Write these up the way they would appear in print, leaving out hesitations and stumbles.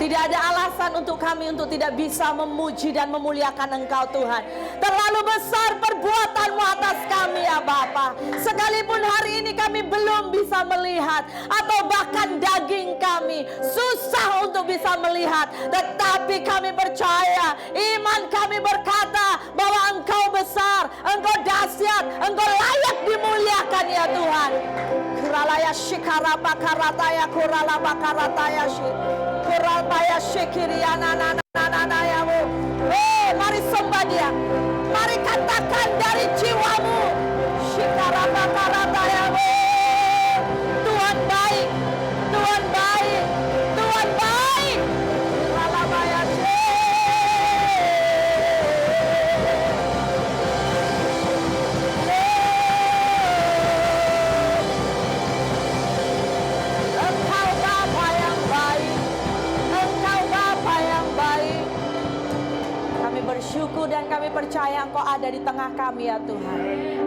Tidak ada alasan untuk kami untuk tidak bisa memuji dan memuliakan Engkau Tuhan. Terlalu besar perbuatan-Mu atas kami ya Bapa. Sekalipun hari ini kami belum bisa melihat, atau bahkan daging kami susah untuk bisa melihat, tetapi kami percaya, iman kami berkata bahwa Engkau besar, Engkau dahsyat, Engkau layak dimuliakan ya Tuhan. Kuralaya shikarapa karataya kuralaba karataya shi kuralaya shikiriana nananayamu. Mari sembah Dia, mari katakan dari jiwamu, shikarapa karatayamu. Tuhan baik, Tuhan baik, Tuhan baik. Kuralabaya shi. Bersyukur dan kami percaya Engkau ada di tengah kami ya Tuhan.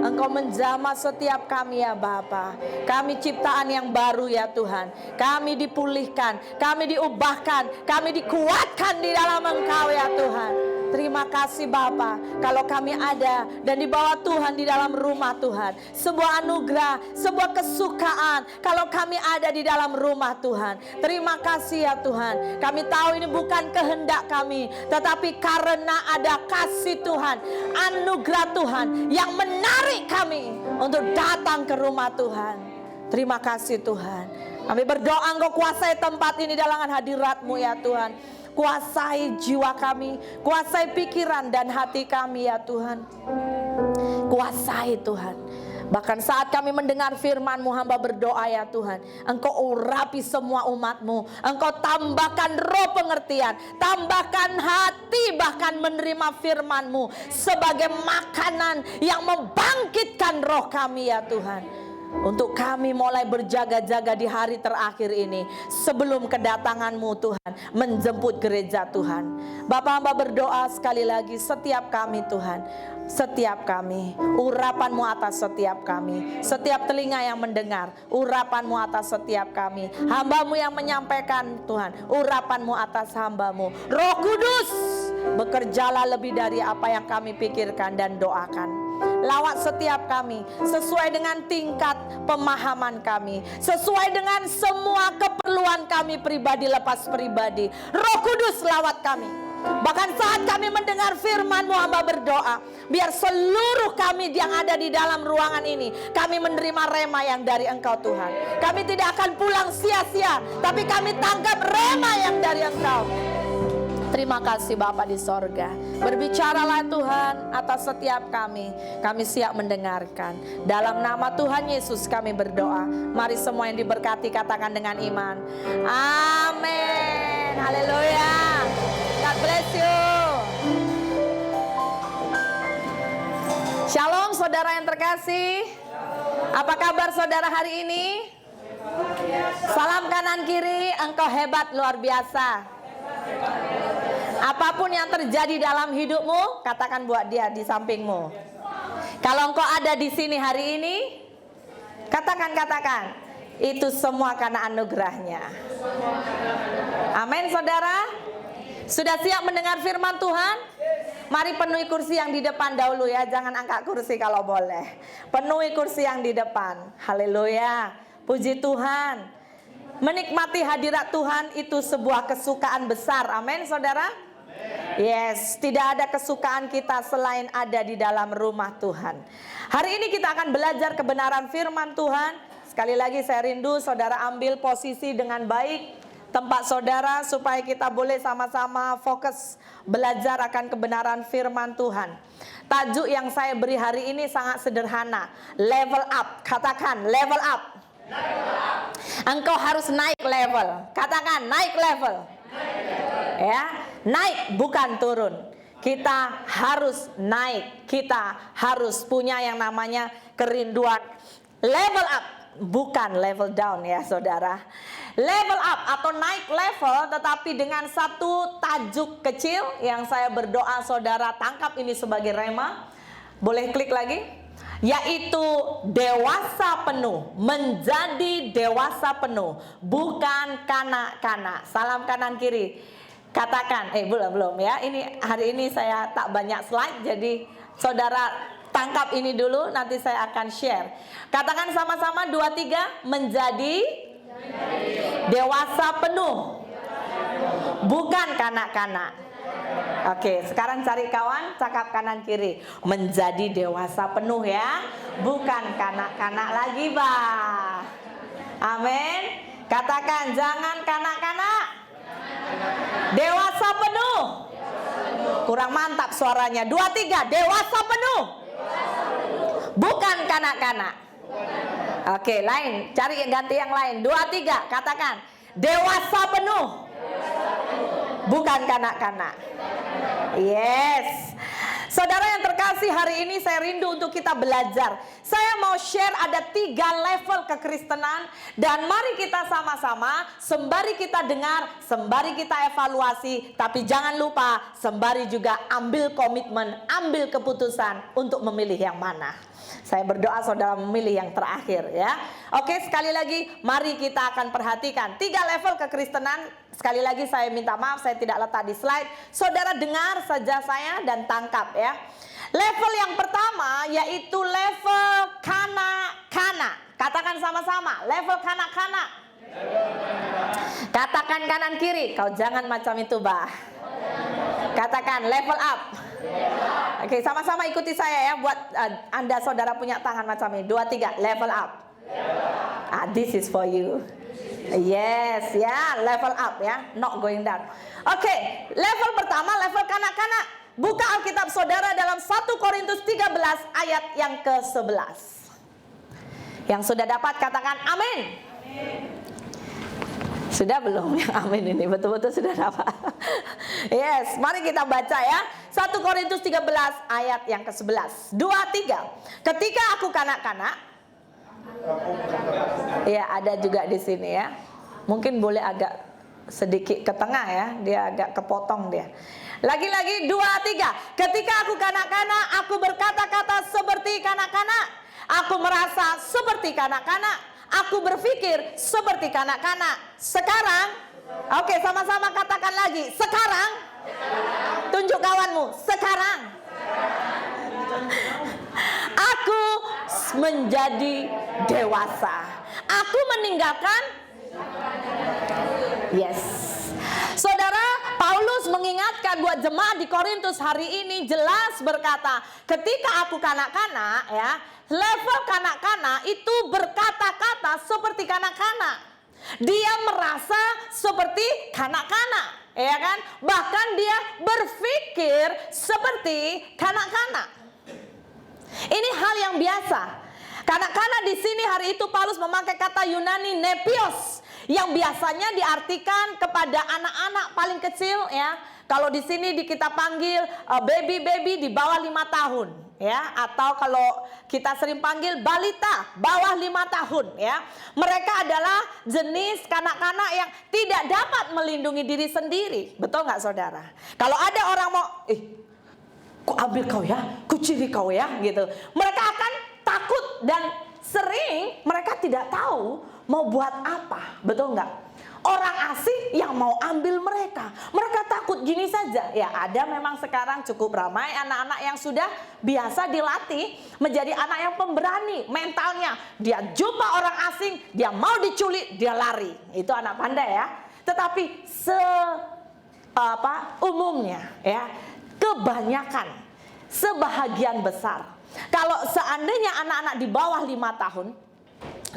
Engkau menjamah setiap kami ya Bapa. Kami ciptaan yang baru ya Tuhan. Kami dipulihkan, kami diubahkan, kami dikuatkan di dalam Engkau ya Tuhan. Terima kasih Bapa, kalau kami ada dan dibawa Tuhan di dalam rumah Tuhan. Sebuah anugerah, sebuah kesukaan kalau kami ada di dalam rumah Tuhan. Terima kasih ya Tuhan. Kami tahu ini bukan kehendak kami, tetapi karena ada kasih Tuhan, anugerah Tuhan yang menarik kami untuk datang ke rumah Tuhan. Terima kasih Tuhan. Kami berdoa Engkau kuasai tempat ini dalam hadirat-Mu ya Tuhan. Kuasai jiwa kami, kuasai pikiran dan hati kami ya Tuhan. Kuasai Tuhan. Bahkan saat kami mendengar firman-Mu, hamba berdoa ya Tuhan, Engkau urapi semua umat-Mu. Engkau tambahkan roh pengertian, tambahkan hati bahkan menerima firman-Mu sebagai makanan yang membangkitkan roh kami ya Tuhan. Untuk kami mulai berjaga-jaga di hari terakhir ini, sebelum kedatangan-Mu Tuhan, menjemput gereja Tuhan. Bapa, hamba berdoa sekali lagi, setiap kami Tuhan, setiap kami, urapan-Mu atas setiap kami, setiap telinga yang mendengar, urapan-Mu atas setiap kami, hamba-Mu yang menyampaikan Tuhan, urapan-Mu atas hamba-Mu. Roh Kudus, bekerjalah lebih dari apa yang kami pikirkan dan doakan. Lawat setiap kami sesuai dengan tingkat pemahaman kami, sesuai dengan semua keperluan kami pribadi lepas pribadi. Roh Kudus lawat kami. Bahkan saat kami mendengar firman-Mu, hamba berdoa, biar seluruh kami yang ada di dalam ruangan ini, kami menerima rema yang dari Engkau Tuhan. Kami tidak akan pulang sia-sia, tapi kami tangkap rema yang dari Engkau. Terima kasih Bapa di sorga. Berbicaralah Tuhan atas setiap kami. Kami siap mendengarkan. Dalam nama Tuhan Yesus kami berdoa. Mari semua yang diberkati katakan dengan iman. Amin. Haleluya. God bless you. Shalom saudara yang terkasih. Apa kabar saudara hari ini? Salam kanan kiri, engkau hebat luar biasa. Apapun yang terjadi dalam hidupmu, katakan buat dia di sampingmu. Kalau engkau ada di sini hari ini, katakan, itu semua karena anugerahnya. Amin saudara. Sudah siap mendengar firman Tuhan? Mari penuhi kursi yang di depan dahulu ya. Jangan angkat kursi kalau boleh. Penuhi kursi yang di depan. Haleluya. Puji Tuhan. Menikmati hadirat Tuhan itu sebuah kesukaan besar. Amin saudara. Yes, tidak ada kesukaan kita selain ada di dalam rumah Tuhan. Hari ini kita akan belajar kebenaran firman Tuhan. Sekali lagi saya rindu saudara ambil posisi dengan baik tempat saudara, supaya kita boleh sama-sama fokus belajar akan kebenaran firman Tuhan. Tajuk yang saya beri hari ini sangat sederhana. Level up. Katakan level up. Engkau harus naik level. Katakan naik level. Ya, naik bukan turun. Kita harus naik. Kita harus punya yang namanya kerinduan. Level up, bukan level down ya saudara. Level up atau naik level, tetapi dengan satu tajuk kecil yang saya berdoa saudara tangkap ini sebagai rema. Boleh klik lagi? yaitu dewasa penuh, menjadi dewasa penuh, bukan kanak-kanak. Salam kanan kiri. Katakan, belum ya. Ini hari ini saya tak banyak slide, jadi saudara tangkap ini dulu, nanti saya akan share. Katakan sama-sama 2, 3, menjadi dewasa penuh, bukan kanak-kanak. Oke, sekarang cari kawan, cakap kanan kiri. Menjadi dewasa penuh ya, bukan kanak-kanak lagi, Bah. Amin. Katakan, jangan kanak-kanak, dewasa penuh. Kurang mantap suaranya. 2, 3, dewasa penuh, bukan kanak-kanak. Oke, lain, cari ganti yang lain. 2, 3, katakan, dewasa penuh, bukan kanak-kanak. Yes. Saudara yang terkasih, hari ini saya rindu untuk kita belajar. Saya mau share ada 3 level kekristenan. Dan mari kita sama-sama, sembari kita dengar, sembari kita evaluasi, tapi jangan lupa, sembari juga ambil komitmen, ambil keputusan untuk memilih yang mana. Saya berdoa saudara memilih yang terakhir ya. Oke, sekali lagi mari kita akan perhatikan 3 level kekristenan. Sekali lagi saya minta maaf saya tidak letak di slide. Saudara dengar saja saya dan tangkap ya. Level yang pertama yaitu level kanak-kanak. Katakan sama-sama, level kanak-kanak. Katakan kanan kiri, kau jangan macam itu, Bah. Katakan level up. Oke, sama-sama ikuti saya ya. Buat Anda saudara punya tangan macam ini. 2, 3, level up. This is for you. Yes, ya, level up ya, not going down. Oke, level pertama, level kanak-kanak. Buka Alkitab saudara dalam 1 Korintus 13 ayat yang ke-11. Yang sudah dapat katakan amin. Sudah belum yang amin ini? Betul-betul sudah dapat. Yes, mari kita baca ya. 1 Korintus 13 ayat yang ke-11. 2, 3. Ketika aku kanak-kanak. Ya, ada juga di sini ya. Mungkin boleh agak sedikit ke tengah ya. Dia agak kepotong dia. Lagi-lagi 2, 3. Ketika aku kanak-kanak, aku berkata-kata seperti kanak-kanak. Aku merasa seperti kanak-kanak. Aku berpikir seperti kanak-kanak. Sekarang, oke, sama-sama katakan lagi. Sekarang, tunjuk kawanmu. Sekarang, aku menjadi dewasa. Aku meninggalkan. Yes. Saudara, Paulus mengingatkan buat jemaat di Korintus hari ini jelas berkata, ketika aku kanak-kanak ya, level kanak-kanak itu berkata-kata seperti kanak-kanak. Dia merasa seperti kanak-kanak, ya kan? Bahkan dia berpikir seperti kanak-kanak. Ini hal yang biasa. Kanak-kanak di sini hari itu Paulus memakai kata Yunani nepios, yang biasanya diartikan kepada anak-anak paling kecil ya. Kalau di sini kita panggil baby-baby di bawah 5 tahun ya, atau kalau kita sering panggil balita bawah 5 tahun ya. Mereka adalah jenis kanak-kanak yang tidak dapat melindungi diri sendiri. Betul nggak saudara? Kalau ada orang mau ku ambil kau ya, ku ciri kau ya gitu, mereka akan takut dan sering mereka tidak tahu mau buat apa. Betul nggak? Orang asing yang mau ambil mereka. Mereka takut gini saja. Ya, ada memang sekarang cukup ramai anak-anak yang sudah biasa dilatih menjadi anak yang pemberani. Mentalnya, dia jumpa orang asing, dia mau diculik, dia lari. Itu anak pandai ya. Tetapi umumnya ya, kebanyakan, sebahagian besar, kalau seandainya anak-anak di bawah 5 tahun,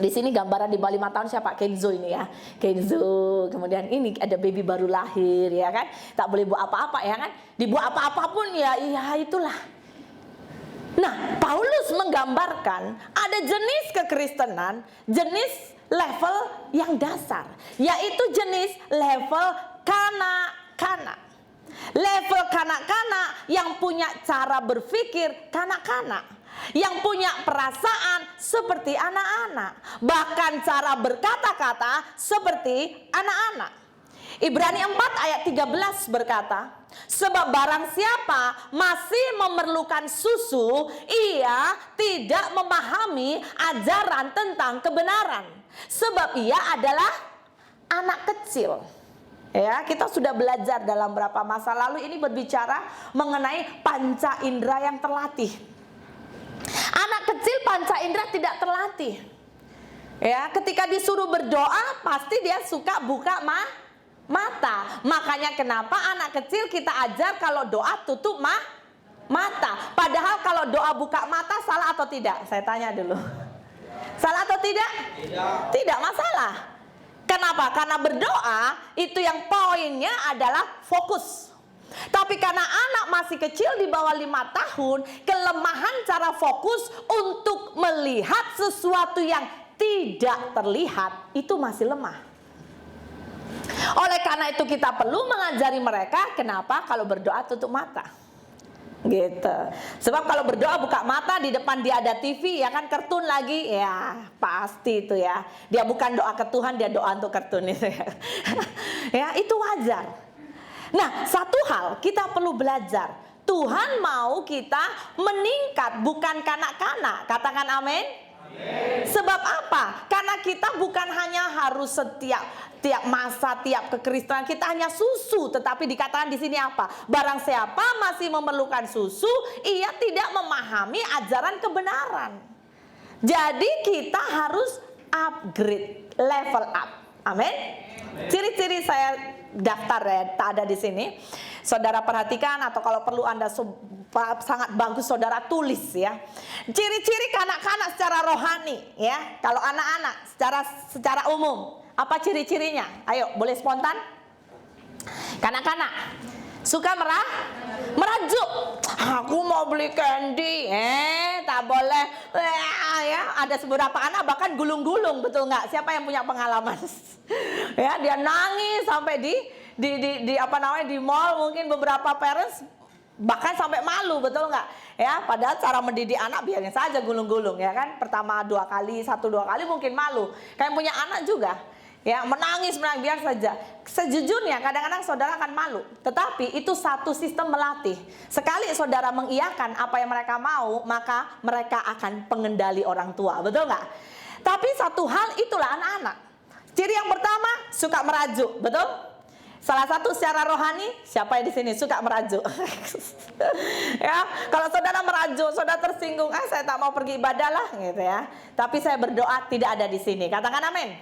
di sini gambaran di bawah 5 tahun siapa? Kenzo ini ya. Kenzo, kemudian ini ada baby baru lahir ya kan. Tak boleh buat apa-apa ya kan. Dibuat apa-apa pun ya itulah. Nah, Paulus menggambarkan ada jenis kekristenan, jenis level yang dasar, yaitu jenis level kanak-kanak. Level kanak-kanak yang punya cara berpikir kanak-kanak, yang punya perasaan seperti anak-anak, bahkan cara berkata-kata seperti anak-anak. Ibrani 4 ayat 13 berkata, sebab barang siapa masih memerlukan susu, ia tidak memahami ajaran tentang kebenaran, sebab ia adalah anak kecil. Ya, kita sudah belajar dalam beberapa masa lalu ini berbicara mengenai panca indera yang terlatih. Anak kecil panca indera tidak terlatih. Ya, ketika disuruh berdoa pasti dia suka buka mata. Makanya kenapa anak kecil kita ajar kalau doa tutup mata. Padahal kalau doa buka mata salah atau tidak? Saya tanya dulu. Salah atau tidak? Tidak masalah. Kenapa? Karena berdoa itu yang poinnya adalah fokus. Tapi karena anak masih kecil di bawah 5 tahun, kelemahan cara fokus untuk melihat sesuatu yang tidak terlihat itu masih lemah. Oleh karena itu kita perlu mengajari mereka kenapa kalau berdoa tutup mata. Gitu. Sebab kalau berdoa buka mata, di depan dia ada TV, ya kan, kartun lagi, ya pasti itu ya. Dia bukan doa ke Tuhan, dia doa untuk kartun itu ya. Ya, itu wajar. Nah, satu hal kita perlu belajar. Tuhan mau kita meningkat, bukan kanak-kanak. Katakan amin. Sebab apa? Karena kita bukan hanya harus tiap masa, tiap kekristenan kita hanya susu, tetapi dikatakan di sini apa? Barang siapa masih memerlukan susu, ia tidak memahami ajaran kebenaran. Jadi kita harus upgrade, level up. Amin. Ciri-ciri saya daftar ya, tak ada di sini. Saudara perhatikan, atau kalau perlu Anda sangat bagus saudara tulis ya. Ciri-ciri kanak-kanak secara rohani ya. Kalau anak-anak secara umum, apa ciri-cirinya? Ayo, boleh spontan? Kanak-kanak suka merajuk. Aku mau beli candy. Tak boleh. Ya, ada beberapa anak bahkan gulung-gulung, betul nggak? Siapa yang punya pengalaman? Ya, dia nangis sampai di mall, mungkin beberapa parents bahkan sampai malu, betul nggak? Ya, padahal cara mendidik anak biarin saja gulung-gulung, ya kan? Pertama 2 kali, 1-2 kali mungkin malu. Kayak punya anak juga, ya, menangis biar saja. Sejujurnya kadang-kadang saudara akan malu, tetapi itu satu sistem melatih. Sekali saudara mengiyakan apa yang mereka mau, maka mereka akan pengendali orang tua, betul nggak? Tapi satu hal itulah anak-anak. Ciri yang pertama, suka merajuk, betul? Salah satu secara rohani, siapa yang di sini suka merajuk? Ya, kalau saudara merajuk, saudara tersinggung, saya tak mau pergi ibadah lah, gitu ya. Tapi saya berdoa tidak ada di sini. Katakan amin.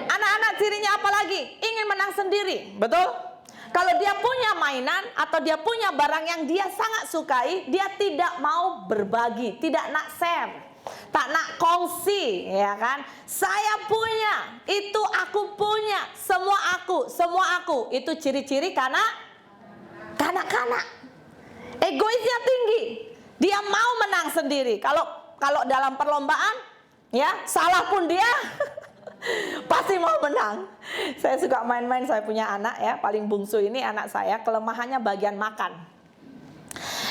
Anak-anak cirinya apa lagi? Ingin menang sendiri, betul? Kalau dia punya mainan atau dia punya barang yang dia sangat sukai, dia tidak mau berbagi, tidak nak share, tak nak kongsi, ya kan? Saya punya, itu aku punya, semua aku. Itu ciri-ciri kanak-kanak. Egoisnya tinggi. Dia mau menang sendiri. Kalau dalam perlombaan, ya, salah pun dia pasti mau menang. Saya suka main-main, saya punya anak ya, paling bungsu ini anak saya, kelemahannya bagian makan.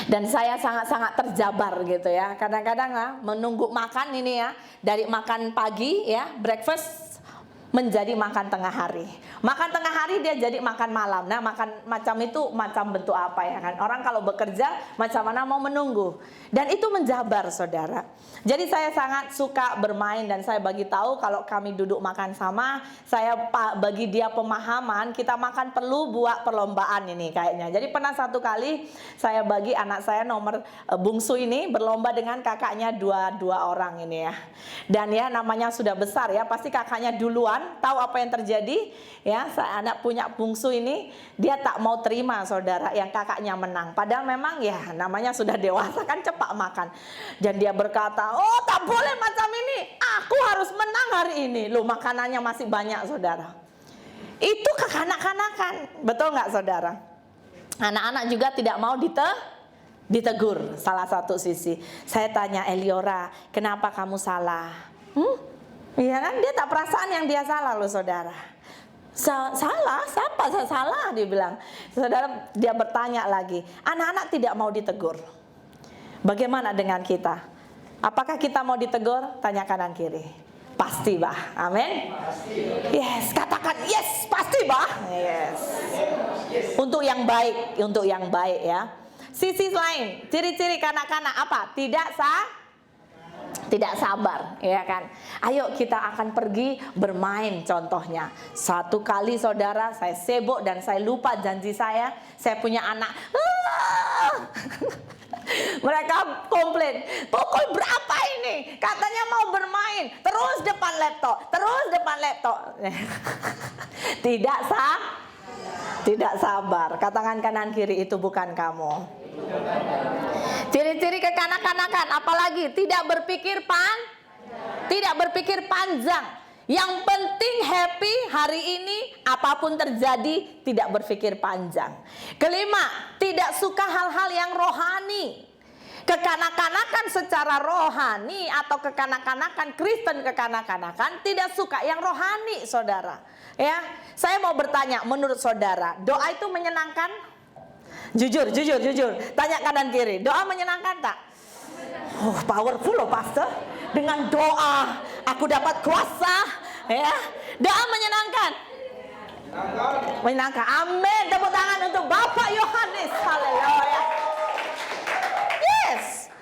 Dan saya sangat-sangat terjabar gitu ya. Kadang-kadang menunggu makan ini ya, dari makan pagi ya, breakfast menjadi makan tengah hari. Makan tengah hari dia jadi makan malam. Nah, makan macam itu macam bentuk apa ya kan? Orang kalau bekerja macam mana mau menunggu. Dan itu menjabar saudara. Jadi saya sangat suka bermain dan saya bagi tahu kalau kami duduk makan sama, saya bagi dia pemahaman kita makan perlu buat perlombaan ini kayaknya. Jadi pernah satu kali saya bagi anak saya nomor bungsu ini berlomba dengan kakaknya dua orang ini ya. Dan ya namanya sudah besar ya, pasti kakaknya duluan tahu apa yang terjadi ya. Anak punya bungsu ini dia tak mau terima saudara yang kakaknya menang. Padahal memang ya namanya sudah dewasa kan cepat makan. Dan dia berkata, oh tak boleh macam ini, aku harus menang hari ini. Loh makanannya masih banyak saudara. Itu kekanak-kanakan, betul nggak saudara? Anak-anak juga tidak mau ditegur. Salah satu sisi saya tanya, Eliora kenapa kamu salah? Iya kan, dia tak perasaan yang dia salah loh saudara. Salah? Siapa saya salah? Dia bilang. Saudara, dia bertanya lagi, anak-anak tidak mau ditegur. Bagaimana dengan kita? Apakah kita mau ditegur? Tanya kanan kiri. Pasti bah, amin. Yes, katakan yes, pasti bah. untuk yang baik, ya. Sisi lain, ciri-ciri kanak-kanak apa? Tidak sabar, ya kan? Ayo kita akan pergi bermain contohnya. Satu kali saudara, saya sibuk dan saya lupa janji saya punya anak. Mereka komplain, pukul berapa ini? Katanya mau bermain, terus depan laptop. Tidak sabar. Katakan kanan kiri, itu bukan kamu. Ciri-ciri kekanak-kanakan, apalagi tidak berpikir panjang. Yang penting happy hari ini, apapun terjadi, tidak berpikir panjang. Kelima, tidak suka hal-hal yang rohani. Kekanak-kanakan secara rohani atau kekanak-kanakan Kristen kekanak-kanakan tidak suka yang rohani, saudara. Ya, saya mau bertanya, menurut saudara, doa itu menyenangkan? Jujur. Tanya kanan kiri, doa menyenangkan tak? Oh, powerful loh, pastor. Dengan doa aku dapat kuasa, ya. Doa menyenangkan. Menyenangkan. Amin. Tepuk tangan untuk Bapak Yohanes. Haleluya. Yes.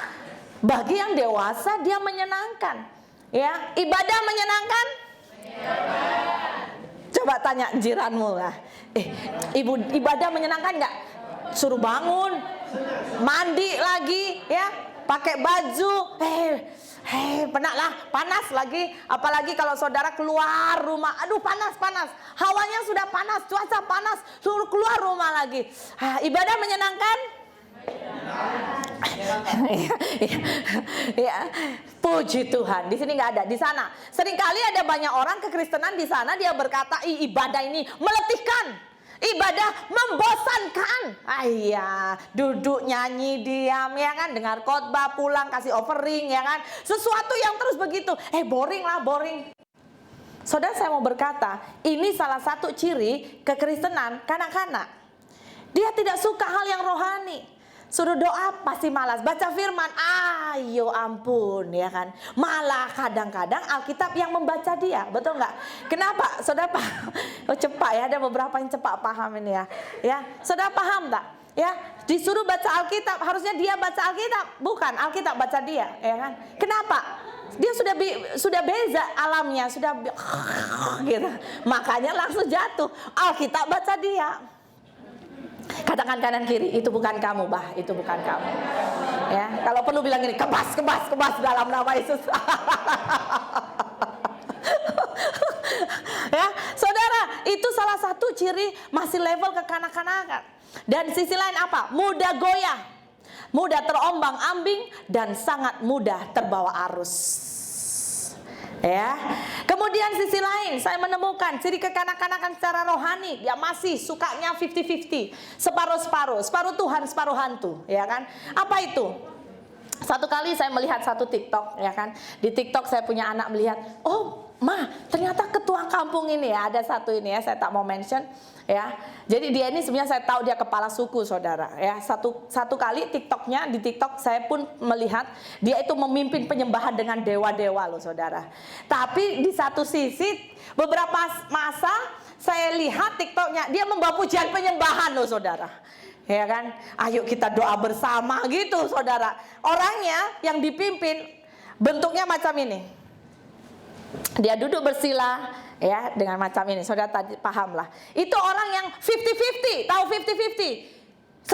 Bagi yang dewasa dia menyenangkan. Ya, ibadah menyenangkan? Coba tanya jiranmu lah. Ibadah menyenangkan nggak? Suruh bangun, mandi lagi, ya, pakai baju, penat lah, panas lagi. Apalagi kalau saudara keluar rumah, aduh panas, hawanya sudah panas, cuaca panas, suruh keluar rumah lagi. Ibadah menyenangkan? Ya, puji Tuhan. Di sini nggak ada, di sana. Seringkali ada banyak orang kekristenan di sana dia berkata, ibadah ini meletihkan. Ibadah membosankan. Duduk nyanyi diam, ya kan, dengar khotbah, pulang kasih offering, ya kan. Sesuatu yang terus begitu. Boring. Saudara, saya mau berkata, ini salah satu ciri kekristenan kanak-kanak. Dia tidak suka hal yang rohani. Suruh doa pasti malas, baca firman, ayo ampun, ya kan. Malah kadang-kadang Alkitab yang membaca dia, betul nggak? Kenapa? Saudara paham? Oh, cepat ya, ada beberapa yang cepat paham ini ya. Ya, saudara paham tak? Ya, disuruh baca Alkitab, harusnya dia baca Alkitab, bukan Alkitab baca dia, ya kan? Kenapa? Dia sudah beza alamnya, sudah gitu. Makanya langsung jatuh. Alkitab baca dia. Katakan kanan kiri, itu bukan kamu, bah, itu bukan kamu. Ya, kalau perlu bilang ini, kebas dalam nama Yesus. Ya, saudara, itu salah satu ciri masih level kekanak-kanakan. Dan sisi lain apa? Mudah goyah, mudah terombang-ambing, dan sangat mudah terbawa arus. Ya. Kemudian sisi lain saya menemukan ciri kekanak-kanakan secara rohani, dia masih sukanya 50-50, separuh Tuhan, separuh hantu, ya kan? Apa itu? Satu kali saya melihat satu TikTok, ya kan? Di TikTok saya punya anak melihat, oh, Ma, ternyata ketua kampung ini ya, ada satu ini ya, saya tak mau mention, ya. Jadi dia ini sebenarnya saya tahu dia kepala suku, saudara, ya. Satu kali TikToknya, di TikTok saya pun melihat dia itu memimpin penyembahan dengan dewa-dewa loh, saudara. Tapi di satu sisi beberapa masa saya lihat TikToknya dia membawa pujian penyembahan loh, saudara. Ya kan, ayo kita doa bersama gitu, saudara. Orangnya yang dipimpin bentuknya macam ini. Dia duduk bersila, ya, dengan macam ini. Saudara tadi paham lah. Itu orang yang 50-50, tahu 50-50.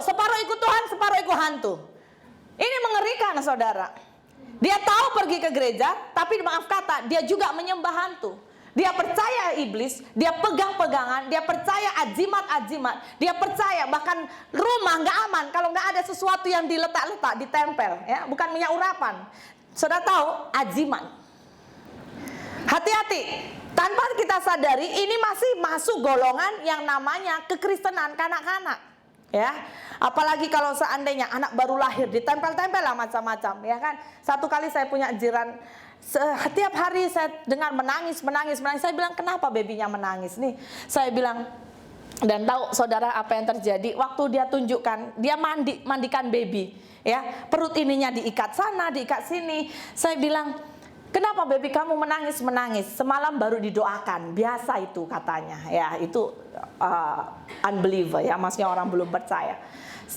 Separuh ikut Tuhan, separuh ikut hantu. Ini mengerikan, saudara. Dia tahu pergi ke gereja, tapi maaf kata, dia juga menyembah hantu. Dia percaya iblis, dia pegang-pegangan, dia percaya ajimat-ajimat, dia percaya bahkan rumah nggak aman kalau nggak ada sesuatu yang diletak-letak, ditempel, ya, bukan minyak urapan. Saudara tahu ajimat. Hati-hati, tanpa kita sadari ini masih masuk golongan yang namanya kekristenan kanak-kanak, ya. Apalagi kalau seandainya anak baru lahir ditempel-tempel lah macam-macam, ya kan. Satu kali saya punya jiran, setiap hari saya dengar menangis. Saya bilang, kenapa babynya menangis nih? Saya bilang, dan tahu saudara apa yang terjadi waktu dia tunjukkan, dia mandikan baby, ya, perut ininya diikat sana, diikat sini. Saya bilang, Kenapa baby kamu menangis? Semalam baru didoakan. Biasa itu katanya. Ya, itu unbeliever ya, maksudnya orang belum percaya.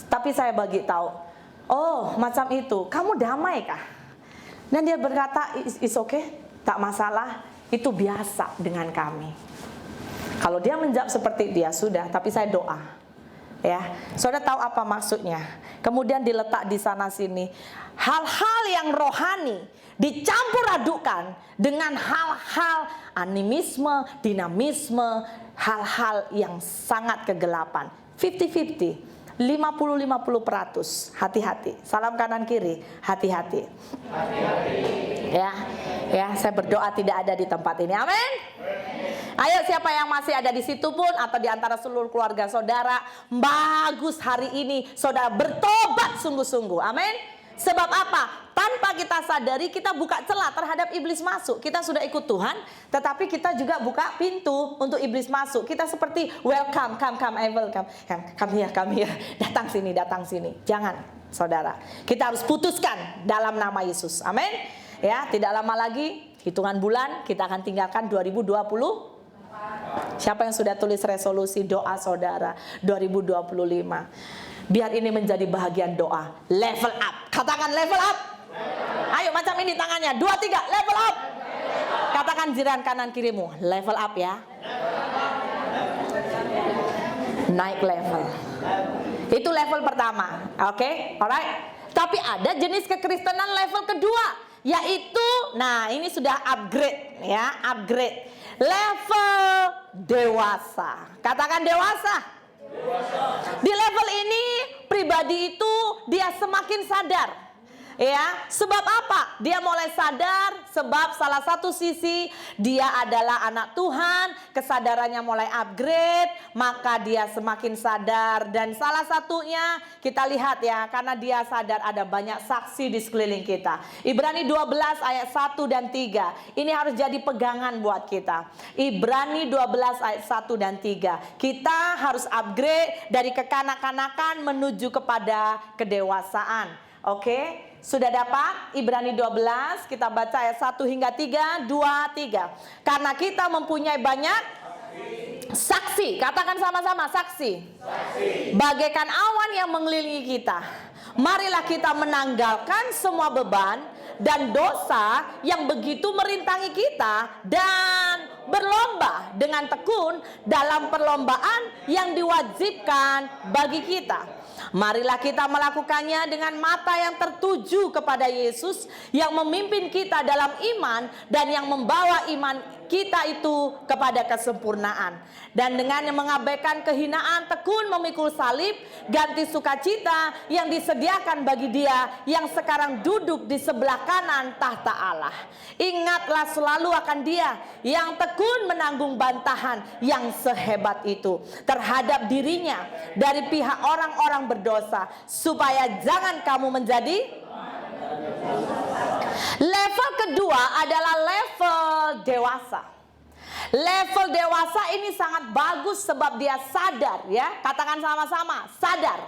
Tapi saya bagi tahu, oh macam itu. Kamu damai kah? Dan dia berkata, it's okay, tak masalah. Itu biasa dengan kami. Kalau dia menjawab seperti dia, sudah. Tapi saya doa. Ya, saudara tahu apa maksudnya? Kemudian diletak di sana sini. Hal-hal yang rohani dicampur adukan dengan hal-hal animisme, dinamisme, hal-hal yang sangat kegelapan. 50-50, 50-50%. Hati-hati. Salam kanan kiri, hati-hati. Ya, saya berdoa tidak ada di tempat ini. Amin. Ayo, siapa yang masih ada di situ pun atau di antara seluruh keluarga saudara, bagus hari ini saudara bertobat sungguh-sungguh. Amin. Sebab apa? Tanpa kita sadari kita buka celah terhadap iblis masuk. Kita sudah ikut Tuhan, tetapi kita juga buka pintu untuk iblis masuk. Kita seperti welcome, come, I welcome. Come here. Datang sini. Jangan, saudara. Kita harus putuskan dalam nama Yesus. Amin. Ya, tidak lama lagi hitungan bulan kita akan tinggalkan 2020. Siapa yang sudah tulis resolusi doa saudara 2025? Biar ini menjadi bahagian doa. Level up. Katakan level up. Ayo macam ini tangannya. 2, 3, level up. Katakan jiran kanan kirimu, level up ya. Naik level. Itu level pertama. Oke, alright. Tapi ada jenis kekristenan level kedua, yaitu, nah ini sudah upgrade ya, upgrade. Level dewasa. Katakan dewasa. Di level ini pribadi itu dia semakin sadar. Ya, sebab apa? Dia mulai sadar sebab salah satu sisi dia adalah anak Tuhan, kesadarannya mulai upgrade, maka dia semakin sadar. Dan salah satunya kita lihat ya, karena dia sadar ada banyak saksi di sekeliling kita. Ibrani 12 ayat 1 dan 3. Ini harus jadi pegangan buat kita. Ibrani 12 ayat 1 dan 3. Kita harus upgrade dari kekanak-kanakan menuju kepada kedewasaan. Oke? Sudah dapat? Ibrani 12, kita baca ayat 1 hingga 3, 2, 3. Karena kita mempunyai banyak saksi. Katakan sama-sama, saksi. Bagaikan awan yang mengelilingi kita. Marilah kita menanggalkan semua beban dan dosa yang begitu merintangi kita dan berlomba dengan tekun dalam perlombaan yang diwajibkan bagi kita. Marilah kita melakukannya dengan mata yang tertuju kepada Yesus yang memimpin kita dalam iman dan yang membawa iman kita itu kepada kesempurnaan. Dan dengan mengabaikan kehinaan, tekun memikul salib, ganti sukacita yang disediakan bagi Dia yang sekarang duduk di sebelah kanan tahta Allah. Ingatlah selalu akan Dia yang tekun menanggung bantahan yang sehebat itu terhadap dirinya dari pihak orang-orang berdosa, supaya jangan kamu menjadi. Level kedua adalah level dewasa. Level dewasa ini sangat bagus sebab dia sadar ya. Katakan sama-sama, sadar.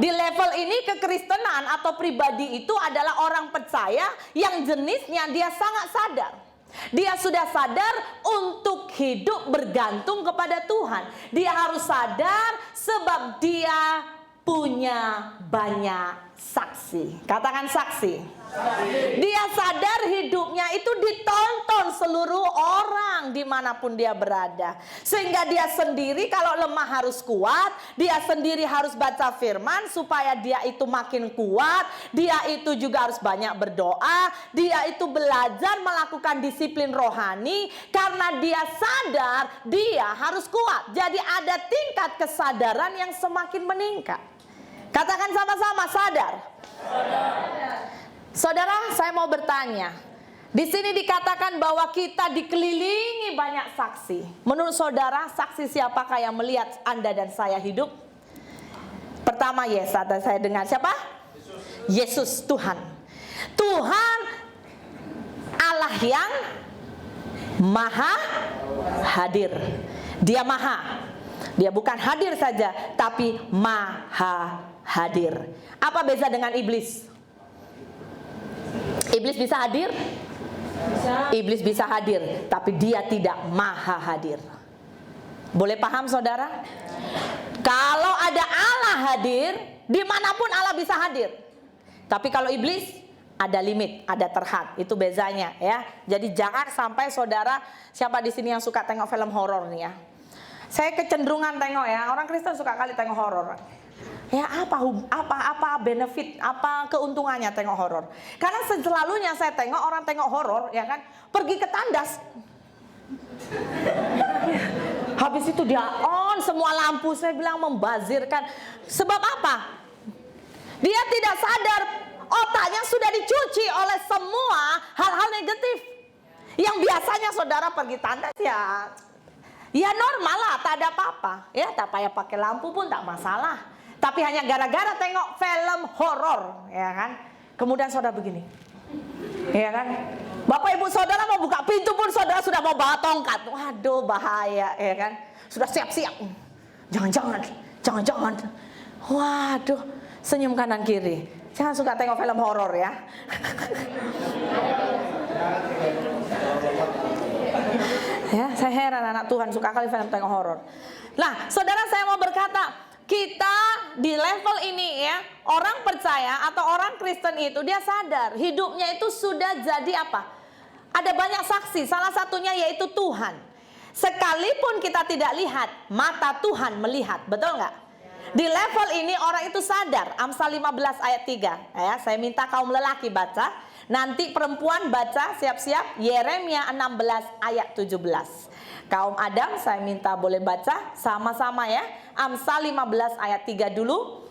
Di level ini kekristenan atau pribadi itu adalah orang percaya yang jenisnya dia sangat sadar. Dia sudah sadar untuk hidup bergantung kepada Tuhan. Dia harus sadar sebab dia punya banyak saksi. Katakan saksi. Dia sadar hidupnya itu ditonton seluruh orang dimanapun dia berada. Sehingga dia sendiri kalau lemah harus kuat. Dia sendiri harus baca firman supaya dia itu makin kuat. Dia itu juga harus banyak berdoa. Dia itu belajar melakukan disiplin rohani. Karena dia sadar dia harus kuat. Jadi ada tingkat kesadaran yang semakin meningkat. Katakan sama-sama, sadar. Saudara, saya mau bertanya. Di sini dikatakan bahwa kita dikelilingi banyak saksi. Menurut saudara, saksi siapakah yang melihat Anda dan saya hidup? Pertama, yes, saya dengar siapa? Yesus, Tuhan. Tuhan Allah yang maha hadir. Dia maha. Dia bukan hadir saja, tapi maha hadir. Apa beza dengan iblis? Iblis bisa hadir, Iblis bisa hadir, tapi dia tidak maha hadir. Boleh paham saudara? Kalau ada Allah hadir, dimanapun Allah bisa hadir. Tapi kalau iblis, ada limit, ada terhad. Itu bezanya ya. Jadi jangan sampai saudara, siapa di sini yang suka tengok film horor nih ya? Saya kecenderungan tengok ya, orang Kristen suka kali tengok horor. Ya apa benefit, apa keuntungannya tengok horor? Karena selalunya saya tengok orang tengok horor ya kan, pergi ke tandas. Habis itu dia on semua lampu, saya bilang membazirkan. Sebab apa? Dia tidak sadar otaknya sudah dicuci oleh semua hal-hal negatif. Yang biasanya saudara pergi tandas ya normal lah, tak ada apa-apa. Ya tak payah pakai lampu pun tak masalah. Tapi hanya gara-gara tengok film horor, ya kan? Kemudian saudara begini, ya kan? Bapak ibu saudara mau buka pintu pun saudara sudah mau bawa tongkat. Waduh bahaya, ya kan? Sudah siap-siap. Jangan. Waduh, senyum kanan kiri. Jangan suka tengok film horor ya. Ya, saya heran anak Tuhan suka kali film tengok horor. Nah, saudara saya mau berkata, kita di level ini ya, orang percaya atau orang Kristen itu dia sadar hidupnya itu sudah jadi apa? Ada banyak saksi, salah satunya yaitu Tuhan. Sekalipun kita tidak lihat, mata Tuhan melihat, betul nggak? Di level ini orang itu sadar. Amsal 15 ayat 3 ya, saya minta kaum lelaki baca, nanti perempuan baca siap-siap Yeremia 16 ayat 17. Kaum Adam saya minta boleh baca sama-sama ya. Amsal 15 ayat 3 dulu.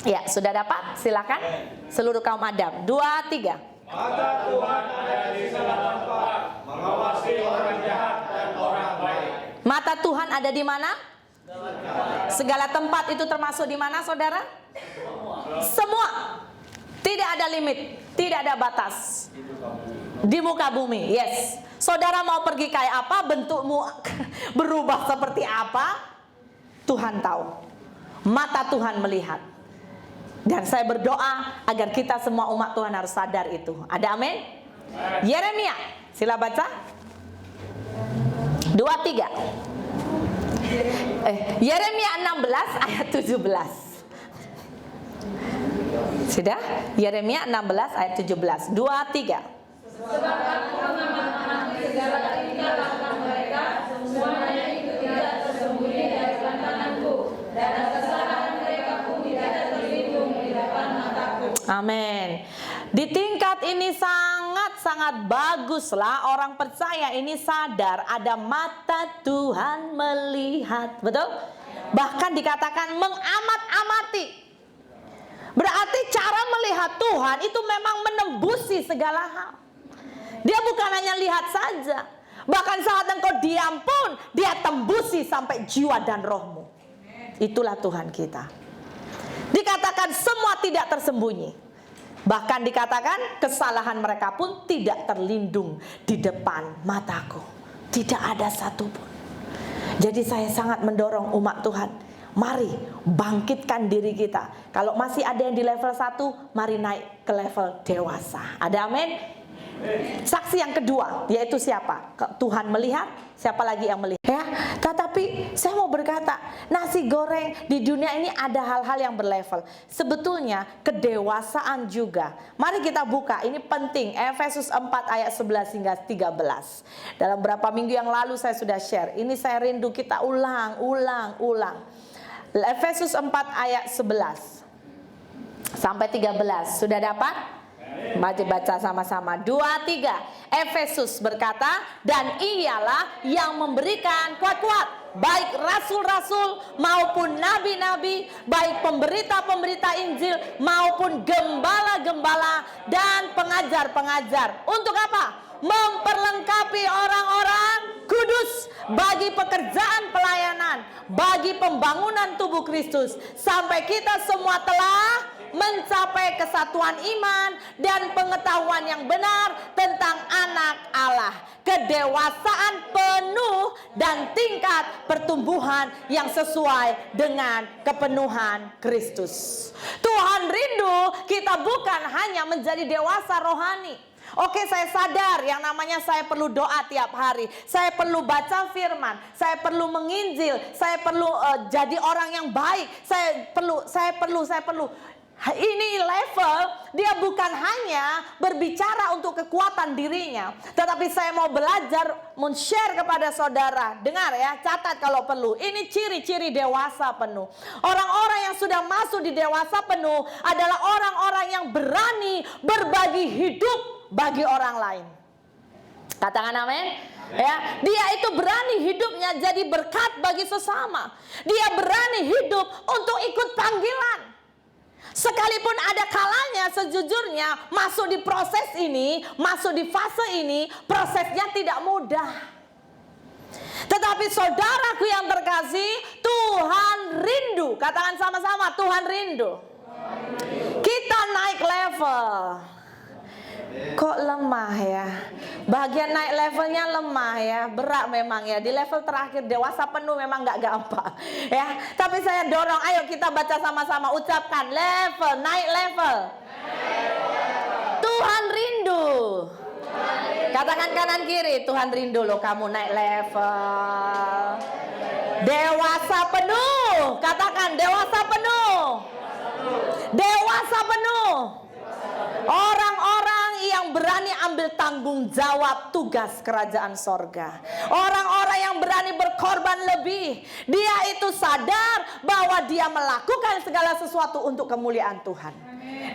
Ya, sudah dapat? Silakan. Seluruh kaum Adam. 2, 3. Mata Tuhan ada di segala tempat, mengawasi orang jahat dan orang baik. Mata Tuhan ada di mana? Segala tempat itu termasuk di mana, saudara? Semua. Tidak ada limit, tidak ada batas. Di muka bumi, yes. Saudara mau pergi kayak apa, bentukmu berubah seperti apa, Tuhan tahu. Mata Tuhan melihat. Dan saya berdoa agar kita semua umat Tuhan harus sadar itu. Ada amin? Yeremia, sila baca. 2, 3. Yeremia 16 ayat 17. Sudah? Yeremia 16 ayat 17. 2, 3. Sebab aku mengamati segala tingkah laku mereka, semuanya itu tidak tersembunyi dari pandanganku, dan kesalahan mereka pun tidak terlindung di depan mataku. Amin. Di tingkat ini sangat-sangat baguslah orang percaya ini sadar ada mata Tuhan melihat. Betul? Bahkan dikatakan mengamat-amati. Berarti cara melihat Tuhan itu memang menembusi segala hal. Dia bukan hanya lihat saja, bahkan saat engkau diam pun dia tembusi sampai jiwa dan rohmu. Itulah Tuhan kita. Dikatakan semua tidak tersembunyi. Bahkan dikatakan kesalahan mereka pun tidak terlindung di depan mataku. Tidak ada satupun. Jadi saya sangat mendorong umat Tuhan, mari bangkitkan diri kita. Kalau masih ada yang di level 1, mari naik ke level dewasa. Ada amin? Saksi yang kedua yaitu siapa? Tuhan melihat, siapa lagi yang melihat? Ya, tetapi saya mau berkata, nasi goreng di dunia ini ada hal-hal yang berlevel. Sebetulnya kedewasaan juga. Mari kita buka, ini penting. Efesus 4 ayat 11 hingga 13. Dalam beberapa minggu yang lalu saya sudah share. Ini saya rindu kita ulang. Efesus 4 ayat 11 sampai 13. Sudah dapat? Mari baca sama-sama. 2, 3. Efesus berkata, dan ialah yang memberikan kuat-kuat, baik rasul-rasul maupun nabi-nabi, baik pemberita-pemberita Injil maupun gembala-gembala dan pengajar-pengajar. Untuk apa? Memperlengkapi orang-orang kudus bagi pekerjaan pelayanan, bagi pembangunan tubuh Kristus, sampai kita semua telah mencapai kesatuan iman dan pengetahuan yang benar tentang anak Allah, kedewasaan penuh dan tingkat pertumbuhan yang sesuai dengan kepenuhan Kristus. Tuhan rindu kita bukan hanya menjadi dewasa rohani, Oke, saya sadar yang namanya saya perlu doa tiap hari. Saya perlu baca firman. Saya perlu menginjil. Saya perlu jadi orang yang baik. Saya perlu. Ini level, dia bukan hanya berbicara untuk kekuatan dirinya. Tetapi saya mau belajar, men-share kepada saudara. Dengar ya, catat kalau perlu. Ini ciri-ciri dewasa penuh. Orang-orang yang sudah masuk di dewasa penuh adalah orang-orang yang berani berbagi hidup bagi orang lain. Katakan amin. Ya, dia itu berani hidupnya jadi berkat bagi sesama. Dia berani hidup untuk ikut panggilan. Sekalipun ada kalanya sejujurnya masuk di proses ini, masuk di fase ini, prosesnya tidak mudah. Tetapi saudaraku yang terkasih, Tuhan rindu. Katakan sama-sama, Tuhan rindu. Kita naik level. Kok lemah ya? Bagian naik levelnya lemah ya, berat memang ya. Di level terakhir dewasa penuh memang gak gampang ya. Tapi saya dorong, ayo kita baca sama-sama, ucapkan level, naik level. Tuhan rindu. Katakan kanan kiri, Tuhan rindu loh kamu naik level. Dewasa penuh, katakan dewasa penuh. Dewasa penuh. Orang-orang yang berani ambil tanggung jawab tugas kerajaan sorga. Orang-orang yang berani berkorban lebih. Dia itu sadar bahwa dia melakukan segala sesuatu untuk kemuliaan Tuhan.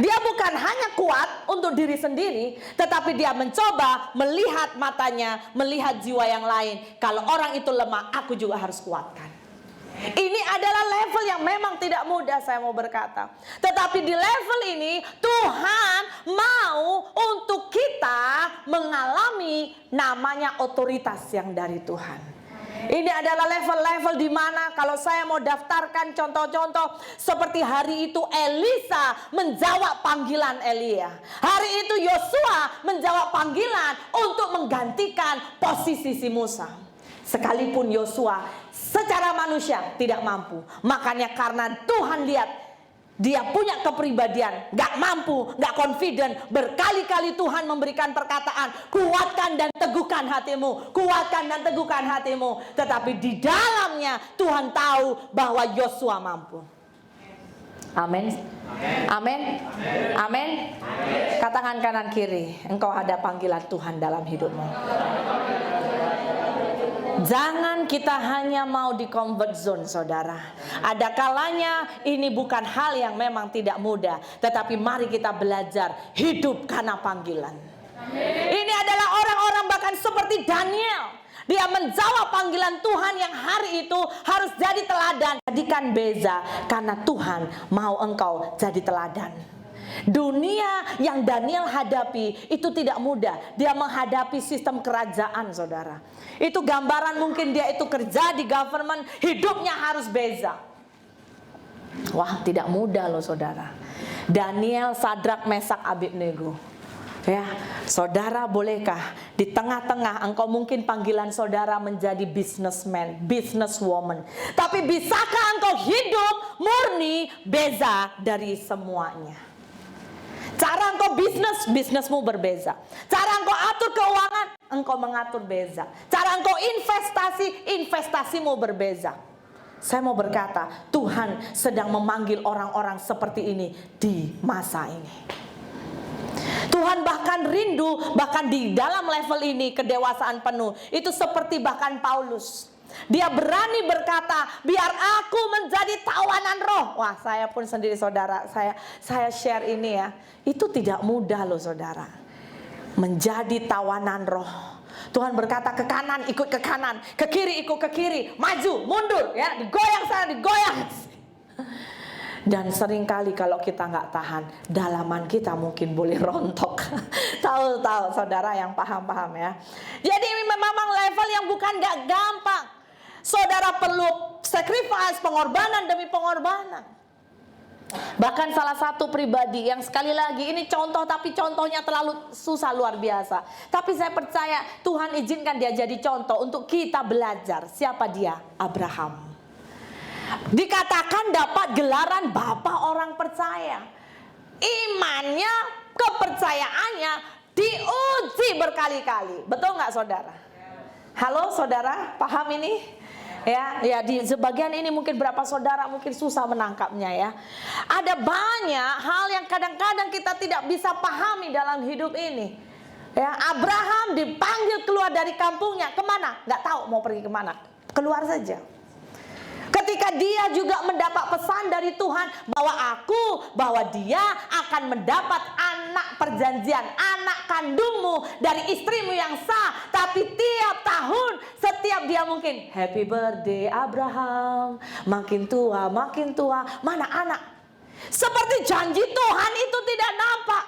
Dia bukan hanya kuat untuk diri sendiri, tetapi dia mencoba melihat matanya, melihat jiwa yang lain. Kalau orang itu lemah, aku juga harus kuatkan. Ini adalah level yang memang tidak mudah, saya mau berkata. Tetapi di level ini Tuhan mau untuk kita mengalami namanya otoritas yang dari Tuhan. Ini adalah level-level di mana kalau saya mau daftarkan contoh-contoh seperti hari itu Elisa menjawab panggilan Elia. Hari itu Yosua menjawab panggilan untuk menggantikan posisi si Musa. Sekalipun Yosua secara manusia tidak mampu. Makanya karena Tuhan lihat dia punya kepribadian, gak mampu, gak confident. Berkali-kali Tuhan memberikan perkataan, kuatkan dan teguhkan hatimu, kuatkan dan teguhkan hatimu. Tetapi di dalamnya Tuhan tahu bahwa Yosua mampu. Amin. Amin. Amin. Katakan kanan kiri, engkau ada panggilan Tuhan dalam hidupmu. Jangan kita hanya mau di comfort zone, saudara. Ada kalanya ini bukan hal yang memang tidak mudah, tetapi mari kita belajar hidup karena panggilan. Ini adalah orang-orang bahkan seperti Daniel. Dia menjawab panggilan Tuhan yang hari itu harus jadi teladan. Jadikan beza karena Tuhan mau engkau jadi teladan. Dunia yang Daniel hadapi itu tidak mudah. Dia menghadapi sistem kerajaan, saudara. Itu gambaran mungkin dia itu kerja di government, hidupnya harus beza. Wah, tidak mudah loh saudara. Daniel, Sadrak, Mesak, Abednego. Ya, saudara bolehkah di tengah-tengah engkau mungkin panggilan saudara menjadi businessman, businesswoman. Tapi bisakah engkau hidup murni beza dari semuanya? Cara engkau bisnismu berbeza. Cara engkau atur keuangan, engkau mengatur beza. Cara engkau investasimu berbeza. Saya mau berkata, Tuhan sedang memanggil orang-orang seperti ini di masa ini. Tuhan bahkan rindu, bahkan di dalam level ini kedewasaan penuh. Itu seperti bahkan Paulus. Dia berani berkata, biar aku menjadi tawanan roh. Wah, saya pun sendiri saudara, saya share ini ya. Itu tidak mudah loh saudara. Menjadi tawanan roh. Tuhan berkata ke kanan, ikut ke kanan. Ke kiri, ikut ke kiri. Maju, mundur ya. Digoyang sana, digoyang. Dan seringkali kalau kita nggak tahan, dalaman kita mungkin boleh rontok. Tahu saudara yang paham ya. Jadi ini memang level yang bukan nggak gampang. Saudara perlu sacrifice, pengorbanan demi pengorbanan. Bahkan salah satu pribadi yang sekali lagi ini contoh, tapi contohnya terlalu susah luar biasa. Tapi saya percaya Tuhan izinkan dia jadi contoh untuk kita belajar. Siapa dia? Abraham. Dikatakan dapat gelaran bapa orang percaya. Imannya, kepercayaannya diuji berkali-kali. Betul nggak saudara? Halo saudara, paham ini? Ya di sebagian ini mungkin berapa saudara mungkin susah menangkapnya ya. Ada banyak hal yang kadang-kadang kita tidak bisa pahami dalam hidup ini. Ya, Abraham dipanggil keluar dari kampungnya, kemana? Nggak tahu mau pergi kemana, keluar saja. Ketika dia juga mendapat pesan dari Tuhan bahwa dia akan mendapat anak perjanjian, anak kandungmu dari istrimu yang sah. Tapi tiap tahun, setiap dia mungkin happy birthday Abraham, makin tua, mana anak? Seperti janji Tuhan itu tidak nampak.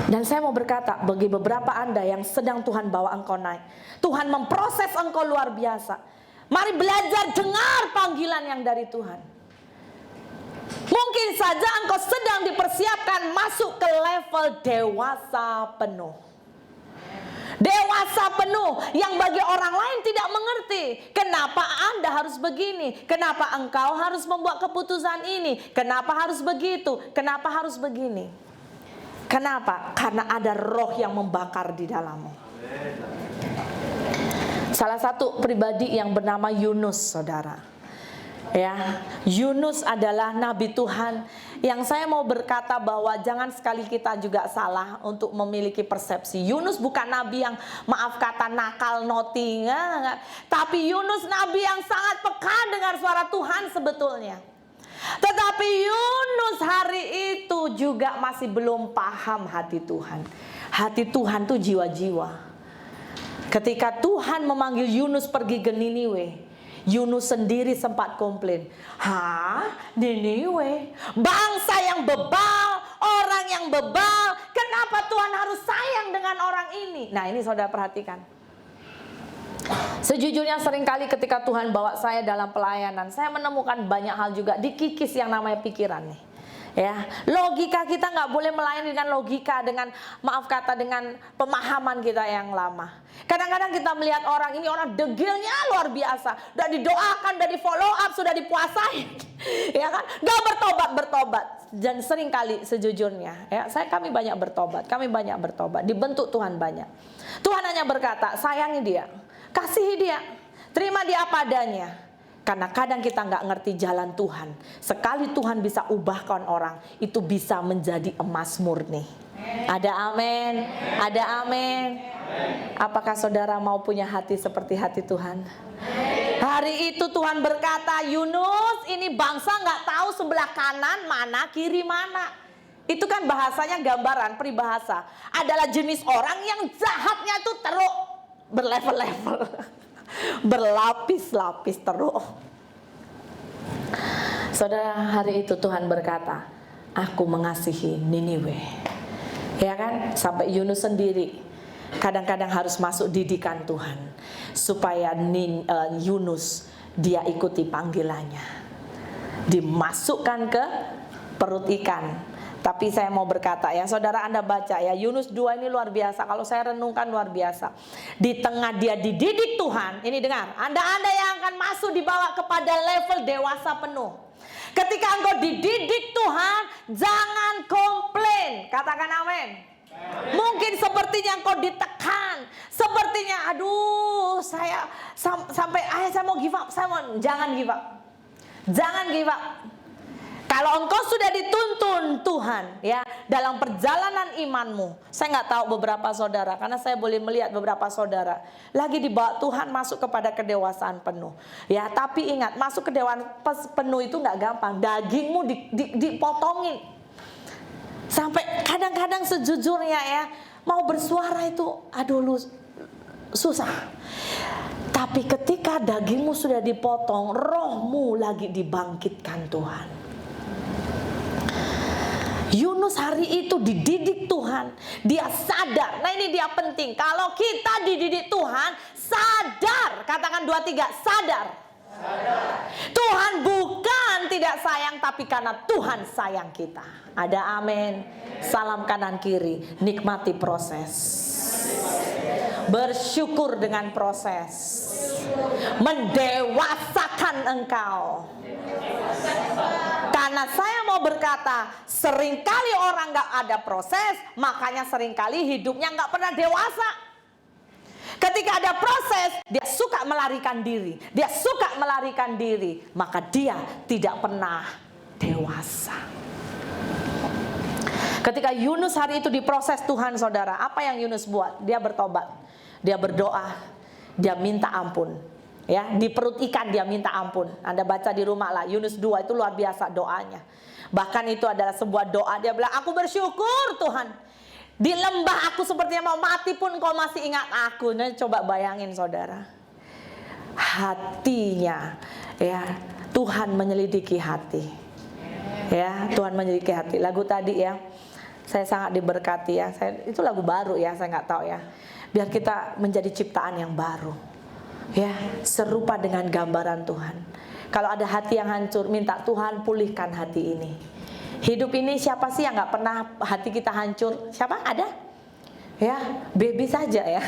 Dan saya mau berkata, bagi beberapa Anda yang sedang Tuhan bawa engkau naik, Tuhan memproses engkau luar biasa. Mari belajar dengar panggilan yang dari Tuhan. Mungkin saja engkau sedang dipersiapkan masuk ke level dewasa penuh. Dewasa penuh yang bagi orang lain tidak mengerti. Kenapa Anda harus begini? Kenapa engkau harus membuat keputusan ini? Kenapa harus begitu? Kenapa harus begini? Kenapa? Karena ada roh yang membakar di dalammu. Salah satu pribadi yang bernama Yunus, saudara. Ya, Yunus adalah nabi Tuhan yang saya mau berkata bahwa jangan sekali kita juga salah untuk memiliki persepsi. Yunus bukan nabi yang maaf kata nakal, naughty, tapi Yunus nabi yang sangat peka dengar suara Tuhan sebetulnya. Tetapi Yunus hari itu juga masih belum paham hati Tuhan. Hati Tuhan tuh jiwa-jiwa. Ketika Tuhan memanggil Yunus pergi ke Niniwe, Yunus sendiri sempat komplain. Niniwe, bangsa yang bebal, orang yang bebal, kenapa Tuhan harus sayang dengan orang ini? Nah, ini saudara perhatikan. Sejujurnya seringkali ketika Tuhan bawa saya dalam pelayanan, saya menemukan banyak hal juga dikikis yang namanya pikiran nih. Ya, logika kita nggak boleh melayani dengan logika, dengan maaf kata dengan pemahaman kita yang lama. Kadang-kadang kita melihat orang ini, orang degilnya luar biasa, udah didoakan, udah di follow up, sudah dipuasain, ya kan? Nggak bertobat. Dan seringkali sejujurnya, ya kami banyak bertobat, dibentuk Tuhan banyak. Tuhan hanya berkata, sayangi dia, kasihi dia, terima dia apa adanya. Karena kadang kita nggak ngerti jalan Tuhan. Sekali Tuhan bisa ubahkan orang, itu bisa menjadi emas murni. Ada amin, ada amin. Apakah saudara mau punya hati seperti hati Tuhan? Hari itu Tuhan berkata, Yunus, ini bangsa nggak tahu sebelah kanan mana, kiri mana. Itu kan bahasanya gambaran, peribahasa. Adalah jenis orang yang jahatnya itu teruk, berlevel-level. Berlapis-lapis teruk. Saudara, hari itu Tuhan berkata, aku mengasihi Niniwe. Ya kan? Sampai Yunus sendiri kadang-kadang harus masuk didikan Tuhan supaya Yunus dia ikuti panggilannya, dimasukkan ke perut ikan. Tapi saya mau berkata ya, saudara Anda baca ya, Yunus 2 ini luar biasa. Kalau saya renungkan luar biasa. Di tengah dia dididik Tuhan, ini dengar, Anda yang akan masuk dibawa kepada level dewasa penuh. Ketika engkau dididik Tuhan, jangan komplain. Katakan amin. Mungkin sepertinya engkau ditekan, sepertinya aduh saya sampai saya mau give up, jangan give up. Jangan give up. Kalau engkau sudah dituntun Tuhan ya dalam perjalanan imanmu, saya nggak tahu beberapa saudara, karena saya boleh melihat beberapa saudara lagi dibawa Tuhan masuk kepada kedewasaan penuh. Ya, tapi ingat, masuk kedewasaan penuh itu nggak gampang. Dagingmu dipotongin. Sampai kadang-kadang sejujurnya ya, mau bersuara itu aduh lu susah. Tapi ketika dagingmu sudah dipotong, rohmu lagi dibangkitkan Tuhan. Yunus hari itu dididik Tuhan, dia sadar. Nah ini dia penting, kalau kita dididik Tuhan, sadar. Katakan 2, 3, sadar. Tuhan bukan tidak sayang, tapi karena Tuhan sayang kita. Ada amin. Salam kanan kiri, nikmati proses. Bersyukur dengan proses. Mendewasakan engkau. Karena saya mau berkata, seringkali orang gak ada proses, makanya seringkali hidupnya gak pernah dewasa. Ketika ada proses, dia suka melarikan diri. Dia suka melarikan diri, maka dia tidak pernah dewasa. Ketika Yunus hari itu diproses Tuhan, saudara, apa yang Yunus buat? Dia bertobat, dia berdoa, dia minta ampun. Ya, di perut ikan dia minta ampun. Anda baca di rumah lah, Yunus 2 itu luar biasa doanya. Bahkan itu adalah sebuah doa. Dia bilang, aku bersyukur Tuhan, di lembah aku sepertinya mau mati pun kau masih ingat aku. Nah, coba bayangin saudara, hatinya, ya, Tuhan menyelidiki hati. Ya, Tuhan menyelidiki hati. Lagu tadi ya, saya sangat diberkati ya. Itu lagu baru ya, saya nggak tahu ya. Biar kita menjadi ciptaan yang baru. Ya, serupa dengan gambaran Tuhan. Kalau ada hati yang hancur, minta Tuhan pulihkan hati ini. Hidup ini siapa sih yang nggak pernah hati kita hancur? Siapa? Ada? Ya, baby saja ya.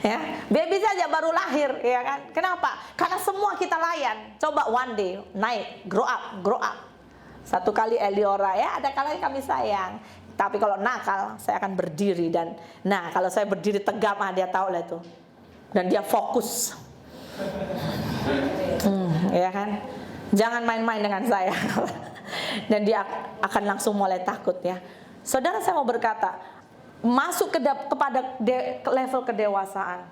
Ya, baby saja baru lahir, ya kan? Kenapa? Karena semua kita layan. Coba one day naik, grow up. Satu kali Eliora ya, ada kalanya kami sayang. Tapi kalau nakal, saya akan berdiri dan, nah kalau saya berdiri tegap, dia tahu lah itu. Dan dia fokus, ya kan? Jangan main-main dengan saya. Dan dia akan langsung mulai takut ya. Saudara, saya mau berkata, masuk kepada level kedewasaan.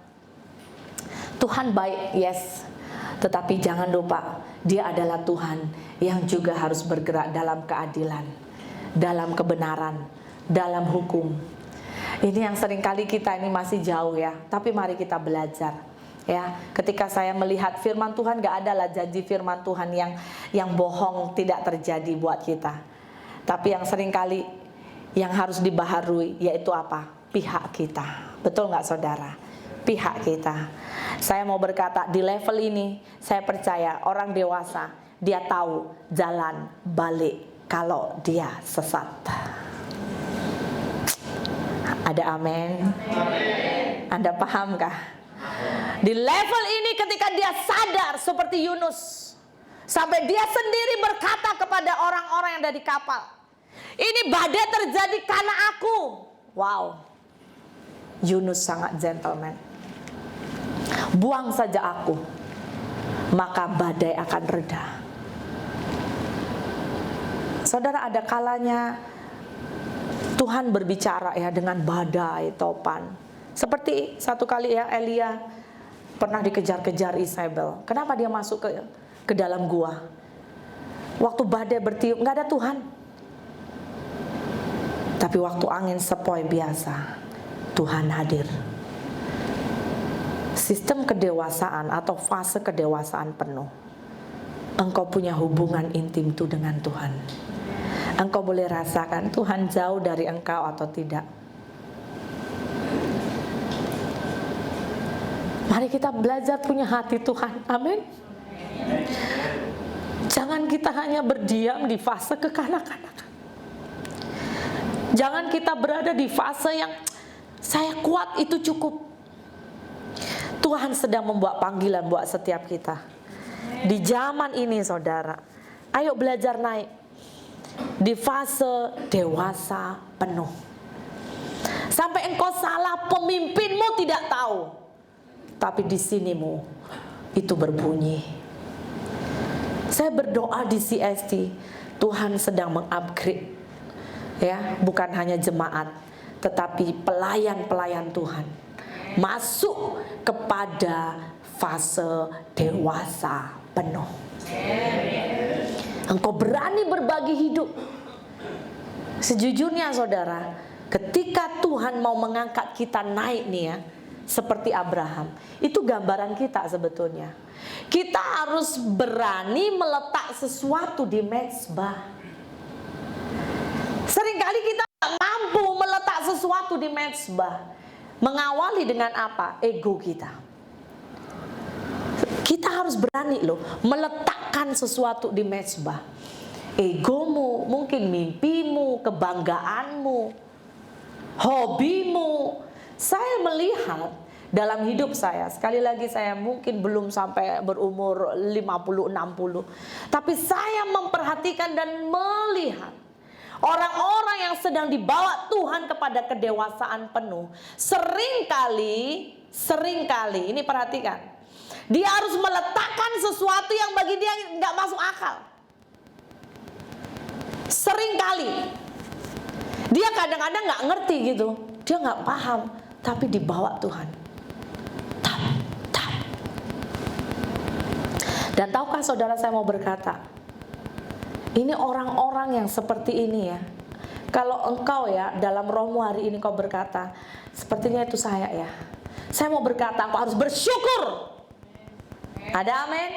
Tuhan baik, yes. Tetapi jangan lupa, Dia adalah Tuhan yang juga harus bergerak dalam keadilan, dalam kebenaran, dalam hukum. Ini yang seringkali kita ini masih jauh ya. Tapi mari kita belajar. Ya, ketika saya melihat firman Tuhan, gak ada lah janji firman Tuhan yang bohong tidak terjadi buat kita. Tapi yang seringkali yang harus dibaharui yaitu apa? Pihak kita. Betul gak saudara? Pihak kita. Saya mau berkata, di level ini saya percaya orang dewasa, dia tahu jalan balik kalau dia sesat. Ada amin? Anda pahamkah? Di level ini ketika dia sadar seperti Yunus, sampai dia sendiri berkata kepada orang-orang yang ada di kapal, ini badai terjadi karena aku. Wow, Yunus sangat gentleman. Buang saja aku, maka badai akan reda. Saudara, ada kalanya Tuhan berbicara ya dengan badai, topan. Seperti satu kali ya, Elia pernah dikejar-kejar Isabel. Kenapa dia masuk ke dalam gua? Waktu badai bertiup, nggak ada Tuhan. Tapi waktu angin sepoi biasa, Tuhan hadir. Sistem kedewasaan atau fase kedewasaan penuh. Engkau punya hubungan intim itu dengan Tuhan. Engkau boleh rasakan Tuhan jauh dari engkau atau tidak. Mari kita belajar punya hati Tuhan. Amin. Jangan kita hanya berdiam di fase kekanak-kanakan. Jangan kita berada di fase yang saya kuat itu cukup. Tuhan sedang membuat panggilan buat setiap kita. Di zaman ini saudara, ayo belajar naik di fase dewasa penuh. Sampai engkau salah, pemimpinmu tidak tahu, tapi di sinimu itu berbunyi. Saya berdoa di CST, Tuhan sedang mengupgrade, ya, bukan hanya jemaat, tetapi pelayan-pelayan Tuhan masuk kepada fase dewasa penuh. Engkau berani berbagi hidup. Sejujurnya saudara, ketika Tuhan mau mengangkat kita naik nih ya, seperti Abraham, itu gambaran kita sebetulnya. Kita harus berani meletak sesuatu di mezbah. Seringkali kita tak mampu meletak sesuatu di mezbah. Mengawali dengan apa? Ego kita. Kita harus berani loh meletakkan sesuatu di mezbah. Egomu, mungkin mimpimu, kebanggaanmu, hobimu. Saya melihat dalam hidup saya. Sekali lagi saya mungkin belum sampai berumur 50-60. Tapi saya memperhatikan dan melihat orang-orang yang sedang dibawa Tuhan kepada kedewasaan penuh. Seringkali, ini perhatikan, dia harus meletakkan sesuatu yang bagi dia nggak masuk akal. Seringkali dia kadang-kadang nggak ngerti gitu, dia nggak paham, tapi dibawa Tuhan. Dan tahukah saudara, saya mau berkata, ini orang-orang yang seperti ini ya. Kalau engkau ya dalam rohmu hari ini kau berkata, sepertinya itu saya ya. Saya mau berkata, engkau harus bersyukur. Ada amin?